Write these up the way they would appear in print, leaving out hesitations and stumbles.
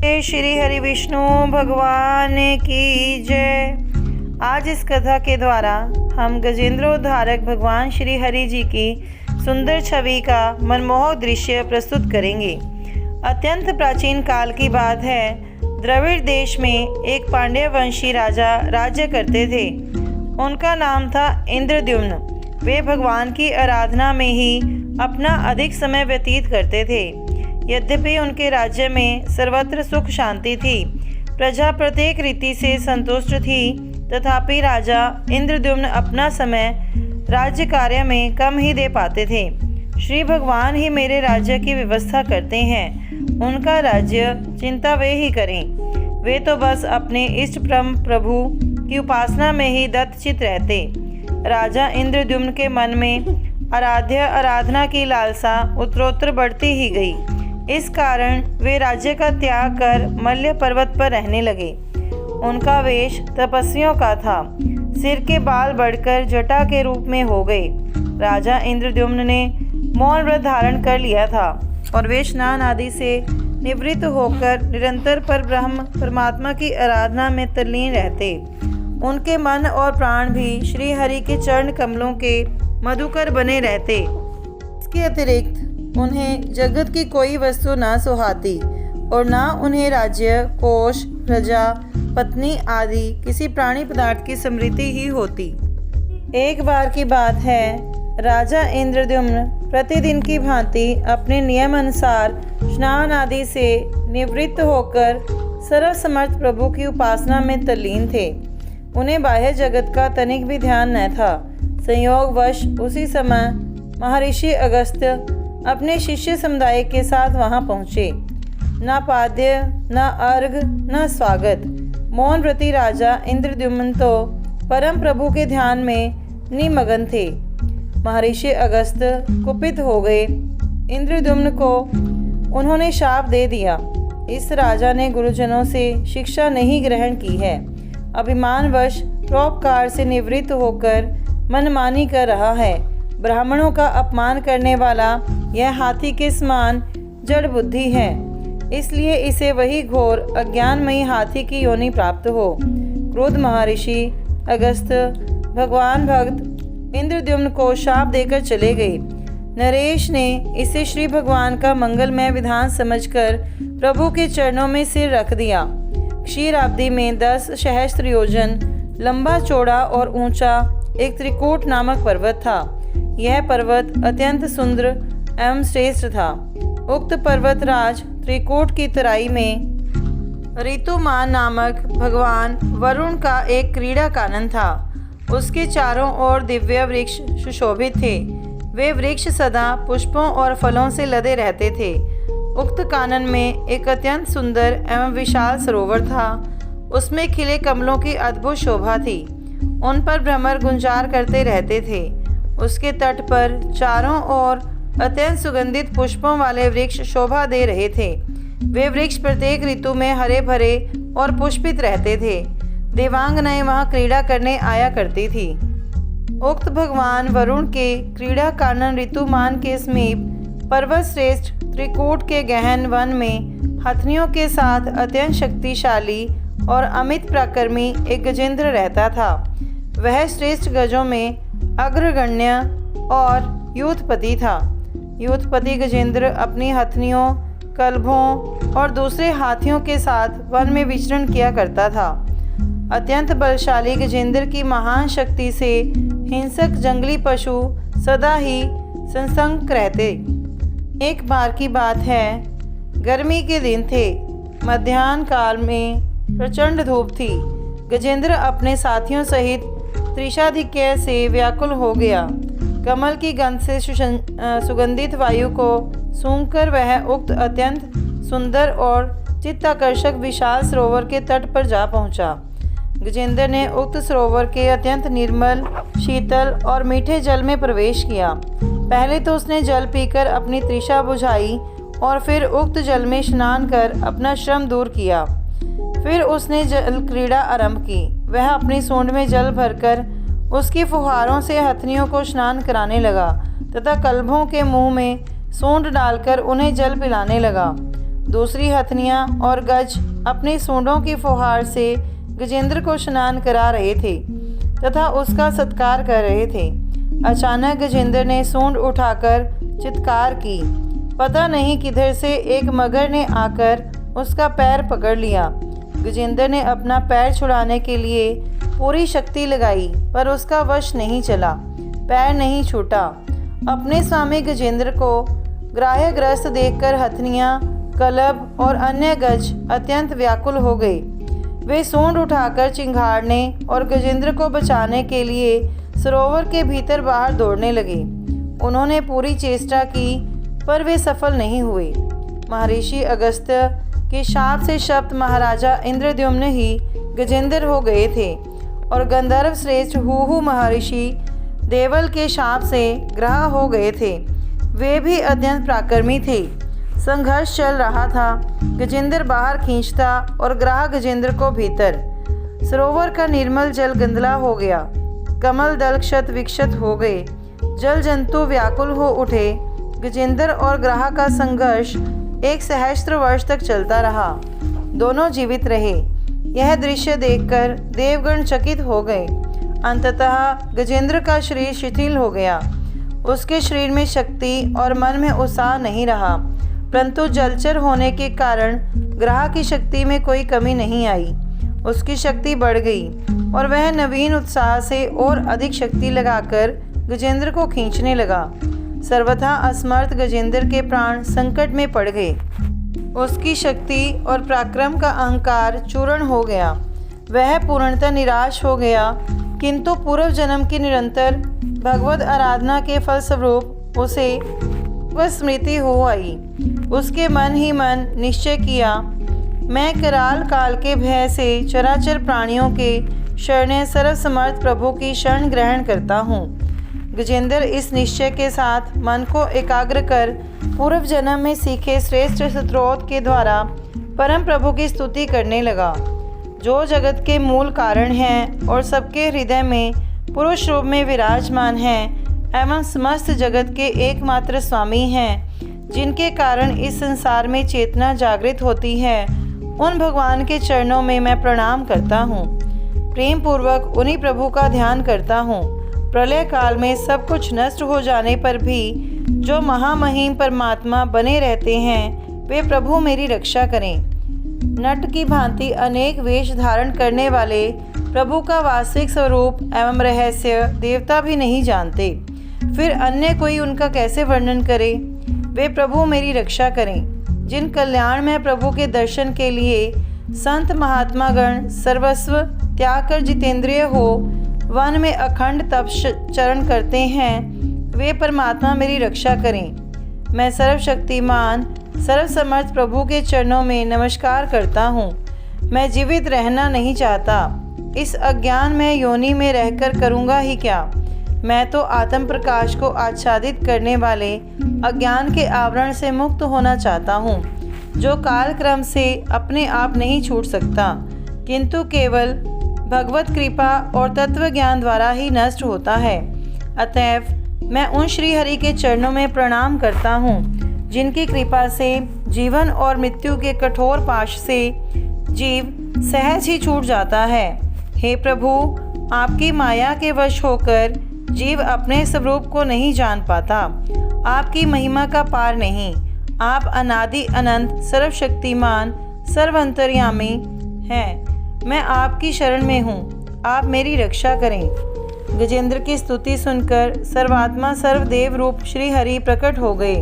जय श्री हरि विष्णु भगवान की जय। आज इस कथा के द्वारा हम गजेंद्रोद्धारक भगवान श्री हरि जी की सुंदर छवि का मनमोहक दृश्य प्रस्तुत करेंगे। अत्यंत प्राचीन काल की बात है। द्रविड़ देश में एक पांड्य वंशी राजा राज्य करते थे। उनका नाम था इंद्रद्युम्न। वे भगवान की आराधना में ही अपना अधिक समय व्यतीत करते थे। यद्यपि उनके राज्य में सर्वत्र सुख शांति थी, प्रजा प्रत्येक रीति से संतुष्ट थी, तथापि राजा इंद्रद्युम्न अपना समय राज्य कार्य में कम ही दे पाते थे। श्री भगवान ही मेरे राज्य की व्यवस्था करते हैं, उनका राज्य चिंता वे ही करें। वे तो बस अपने इष्ट परम प्रभु की उपासना में ही दत्तचित रहते। राजा इंद्रद्युम्न के मन में आराधना की लालसा उत्तरोत्तर बढ़ती ही गई। इस कारण वे राज्य का त्याग कर मल्य पर्वत पर रहने लगे। उनका वेश तपस्वियों का था। सिर के बाल बढ़कर जटा के रूप में हो गए। राजा इंद्रद्युम्न ने मौन व्रत धारण कर लिया था और वे स्नान आदि से निवृत्त होकर निरंतर पर ब्रह्म परमात्मा की आराधना में तल्लीन रहते। उनके मन और प्राण भी श्री हरि के चरण कमलों के मधुकर बने रहते। इसके अतिरिक्त उन्हें जगत की कोई वस्तु ना सुहाती और ना उन्हें राज्य, कोष, प्रजा, पत्नी आदि किसी प्राणी पदार्थ की स्मृति ही होती। एक बार की बात है, राजा इंद्रद्युम्न प्रतिदिन की भांति अपने नियम अनुसार स्नान आदि से निवृत्त होकर सर्वसमर्थ प्रभु की उपासना में तल्लीन थे। उन्हें बाह्य जगत का तनिक भी ध्यान न था। संयोगवश उसी समय महर्षि अगस्त्य अपने शिष्य समुदाय के साथ वहां पहुंचे। न पाद्य, न अर्घ, न स्वागत। मौन व्रती राजा इंद्रद्युम्न तो परम प्रभु के ध्यान में निमग्न थे। महर्षि अगस्त्य कुपित हो गए। इंद्रद्युम्न को उन्होंने शाप दे दिया। इस राजा ने गुरुजनों से शिक्षा नहीं ग्रहण की है। अभिमानवश परोपकार से निवृत्त होकर मनमानी कर रहा है। ब्राह्मणों का अपमान करने वाला यह हाथी के समान जड़ बुद्धि है। इसलिए इसे वही घोर अज्ञानमयी हाथी की योनि प्राप्त हो। क्रोध महर्षि अगस्त्य भगवान भक्त इंद्रद्युम्न को शाप देकर चले गए। नरेश ने इसे श्री भगवान का मंगलमय विधान समझकर प्रभु के चरणों में सिर रख दिया। क्षीराब्दी में 10 सहस्त्र योजन लंबा, चौड़ा और ऊंचा एक त्रिकूट नामक पर्वत था। यह पर्वत अत्यंत सुंदर एवं श्रेष्ठ था। उक्त पर्वतराज त्रिकूट की तराई में ऋतुमान नामक भगवान वरुण का एक क्रीड़ा कानन था। उसके चारों ओर दिव्य वृक्ष सुशोभित थे। वे वृक्ष सदा पुष्पों और फलों से लदे रहते थे। उक्त कानन में एक अत्यंत सुंदर एवं विशाल सरोवर था। उसमें खिले कमलों की अद्भुत शोभा थी। उन पर भ्रमर गुंजार करते रहते थे। उसके तट पर चारों ओर अत्यंत सुगंधित पुष्पों वाले वृक्ष शोभा दे रहे थे। वे वृक्ष प्रत्येक ऋतु में हरे भरे और पुष्पित रहते थे। देवांगनाएं वहां क्रीड़ा करने आया करती थी। उक्त भगवान वरुण के क्रीड़ा कानन ऋतुमान के समीप पर्वत श्रेष्ठ त्रिकूट के गहन वन में हथनियों के साथ अत्यंत शक्तिशाली और अमित पराक्रमी एक गजेंद्र रहता था। वह श्रेष्ठ गजों में अग्रगण्य और यूथपति था। यूथपति गजेंद्र अपनी हथनियों, कल्भों और दूसरे हाथियों के साथ वन में विचरण किया करता था। अत्यंत बलशाली गजेंद्र की महान शक्ति से हिंसक जंगली पशु सदा ही सशंक रहते। एक बार की बात है, गर्मी के दिन थे। मध्याह्न काल में प्रचंड धूप थी। गजेंद्र अपने साथियों सहित तृषाधिक्य से व्याकुल हो गया। कमल की गंध से सुगंधित वायु को सूंघकर वह उक्त अत्यंत सुंदर और चित्ताकर्षक विशाल सरोवर के तट पर जा पहुंचा। गजेंद्र ने उक्त सरोवर के अत्यंत निर्मल, शीतल और मीठे जल में प्रवेश किया। पहले तो उसने जल पीकर अपनी तृषा बुझाई और फिर उक्त जल में स्नान कर अपना श्रम दूर किया। फिर उसने जल क्रीड़ा आरंभ की। वह अपनी सूंड में जल भरकर उसकी फुहारों से हथनियों को स्नान कराने लगा तथा कल्भों के मुंह में सूंड डालकर उन्हें जल पिलाने लगा। दूसरी हथनियाँ और गज अपनी सूंडों की फुहार से गजेंद्र को स्नान करा रहे थे तथा उसका सत्कार कर रहे थे। अचानक गजेंद्र ने सूंड उठाकर चित्कार की। पता नहीं किधर से एक मगर ने आकर उसका पैर पकड़ लिया। गजेंद्र ने अपना पैर छुड़ाने के लिए पूरी शक्ति लगाई, पर उसका वश नहीं चला, पैर नहीं छूटा। अपने स्वामी गजेंद्र को ग्राह्यग्रस्त देखकर हथनियाँ, कलब और अन्य गज अत्यंत व्याकुल हो गए। वे सूंड उठाकर चिंघाड़ने और गजेंद्र को बचाने के लिए सरोवर के भीतर बाहर दौड़ने लगे। उन्होंने पूरी चेष्टा की, पर वे सफल नहीं हुए। महर्षि अगस्त्य के शाप से शप्त महाराजा इंद्रद्युम्न ही गजेंद्र हो गए थे और गंधर्व श्रेष्ठ हुहु महर्षि देवल के शाप से ग्रह हो गए थे। वे भी अत्यंत पराक्रमी थे। संघर्ष चल रहा था। गजेंद्र बाहर खींचता और ग्रह गजेंद्र को भीतर। सरोवर का निर्मल जल गंदला हो गया। कमल दल क्षत विक्षत हो गए। जल जंतु व्याकुल हो उठे। गजेंद्र और ग्रह का संघर्ष 1 सहस्त्र वर्ष तक चलता रहा। दोनों जीवित रहे। यह दृश्य देखकर देवगण चकित हो गए। अंततः गजेंद्र का शरीर शिथिल हो गया। उसके शरीर में शक्ति और मन में उत्साह नहीं रहा, परंतु जलचर होने के कारण ग्रह की शक्ति में कोई कमी नहीं आई। उसकी शक्ति बढ़ गई और वह नवीन उत्साह से और अधिक शक्ति लगाकर गजेंद्र को खींचने लगा। सर्वथा असमर्थ गजेंद्र के प्राण संकट में पड़ गए। उसकी शक्ति और पराक्रम का अहंकार चूर्ण हो गया। वह पूर्णतः निराश हो गया, किंतु पूर्व जन्म की निरंतर भगवत आराधना के फलस्वरूप उसे वह स्मृति हो आई। उसके मन ही मन निश्चय किया, मैं कराल काल के भय से चराचर प्राणियों के शरणे सर्वसमर्थ प्रभु की शरण ग्रहण करता हूँ। गजेंद्र इस निश्चय के साथ मन को एकाग्र कर पूर्व जन्म में सीखे श्रेष्ठ स्तोत्र के द्वारा परम प्रभु की स्तुति करने लगा, जो जगत के मूल कारण हैं और सबके हृदय में पुरुष रूप में विराजमान हैं एवं समस्त जगत के एकमात्र स्वामी हैं, जिनके कारण इस संसार में चेतना जागृत होती है। उन भगवान के चरणों में मैं प्रणाम करता हूँ। प्रेम पूर्वक उन्हीं प्रभु का ध्यान करता हूँ। प्रलय काल में सब कुछ नष्ट हो जाने पर भी जो महामहिम परमात्मा बने रहते हैं, वे प्रभु मेरी रक्षा करें। नट की भांति अनेक वेश धारण करने वाले प्रभु का वास्तविक स्वरूप एवं रहस्य देवता भी नहीं जानते, फिर अन्य कोई उनका कैसे वर्णन करे। वे प्रभु मेरी रक्षा करें। जिन कल्याण में प्रभु के दर्शन के लिए संत महात्मा गण सर्वस्व त्याग कर जितेंद्रिय हो वन में अखंड तपश्चरण करते हैं, वे परमात्मा मेरी रक्षा करें। मैं सर्वशक्तिमान सर्वसमर्थ प्रभु के चरणों में नमस्कार करता हूँ। मैं जीवित रहना नहीं चाहता। इस अज्ञान में योनि में रहकर करूँगा ही क्या। मैं तो आत्म प्रकाश को आच्छादित करने वाले अज्ञान के आवरण से मुक्त होना चाहता हूँ, जो काल क्रम से अपने आप नहीं छूट सकता, किंतु केवल भगवत कृपा और तत्व ज्ञान द्वारा ही नष्ट होता है। अतएव मैं उन श्री हरि के चरणों में प्रणाम करता हूँ, जिनकी कृपा से जीवन और मृत्यु के कठोर पाश से जीव सहज ही छूट जाता है। हे प्रभु, आपकी माया के वश होकर जीव अपने स्वरूप को नहीं जान पाता। आपकी महिमा का पार नहीं। आप अनादि अनंत सर्वशक्तिमान सर्वंतर्यामी हैं। मैं आपकी शरण में हूँ। आप मेरी रक्षा करें। गजेंद्र की स्तुति सुनकर सर्वात्मा सर्वदेव रूप श्री हरि प्रकट हो गए।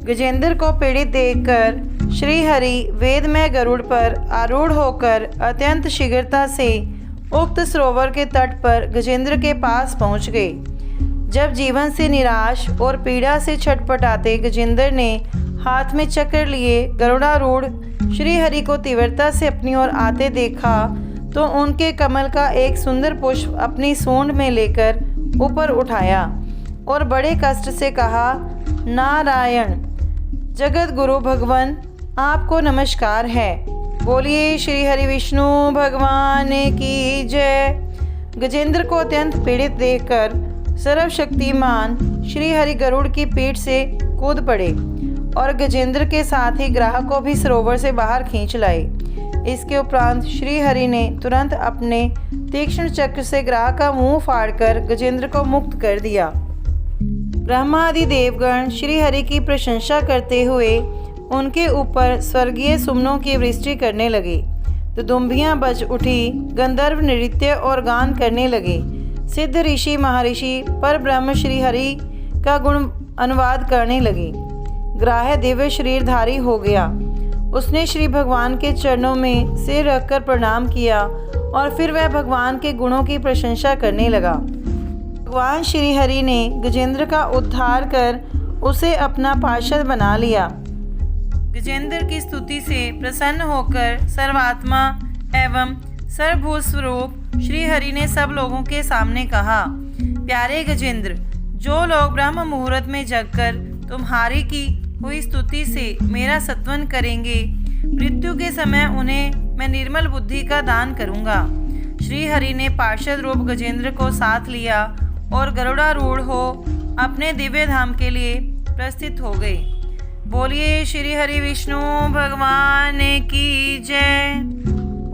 गजेंद्र को पीड़ित देखकर श्री हरि वेदमय गरुड़ पर आरूढ़ होकर अत्यंत शीघ्रता से उक्त सरोवर के तट पर गजेंद्र के पास पहुंच गए। जब जीवन से निराश और पीड़ा से छटपटाते गजेंद्र ने हाथ में चक्र लिए गरुड़ारूढ़ श्री हरि को तीव्रता से अपनी ओर आते देखा, तो उनके कमल का एक सुंदर पुष्प अपनी सूंड में लेकर ऊपर उठाया और बड़े कष्ट से कहा, नारायण जगत गुरु भगवान, आपको नमस्कार है। बोलिए श्री हरि विष्णु भगवान की जय। गजेंद्र को अत्यंत पीड़ित देखकर सर्वशक्तिमान श्री हरि गरुड़ की पीठ से कूद पड़े और गजेंद्र के साथ ही ग्राहक को भी सरोवर से बाहर खींच लाए। इसके उपरांत श्री हरि ने तुरंत अपने तीक्ष्ण चक्र से ग्राहक का मुंह फाड़कर गजेंद्र को मुक्त कर दिया। ब्रह्मा आदि देवगण श्री हरि की प्रशंसा करते हुए उनके ऊपर स्वर्गीय सुमनों की वृष्टि करने लगे। दुदुम्बियाँ बज उठी, गंधर्व नृत्य और गान करने लगे। सिद्ध ऋषि महर्षि पर ब्रह्म श्री हरि का गुण अनुवाद करने लगे। ग्राह्य दिव्य शरीरधारी हो गया। उसने श्री भगवान के चरणों में सिर रखकर प्रणाम किया और फिर वह भगवान के गुणों की प्रशंसा करने लगा। भगवान श्री हरि ने गजेंद्र का उद्धार कर उसे अपना पार्षद बना लिया। गजेंद्र की स्तुति से प्रसन्न होकर सर्वात्मा एवं सर्वभूत स्वरूप श्री हरि ने सब लोगों के सामने कहा, प्यारे गजेंद्र, जो लोग ब्रह्म मुहूर्त में जगकर तुम्हारी की हुई स्तुति से मेरा सत्वन करेंगे, मृत्यु के समय उन्हें मैं निर्मल बुद्धि का दान करूंगा। श्री हरि ने पार्षद रूप गजेंद्र को साथ लिया और गरुड़ारूढ़ हो अपने दिव्य धाम के लिए प्रस्थित हो गए। बोलिए श्री हरि विष्णु भगवान की जय।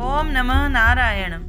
ओम नमः नारायण।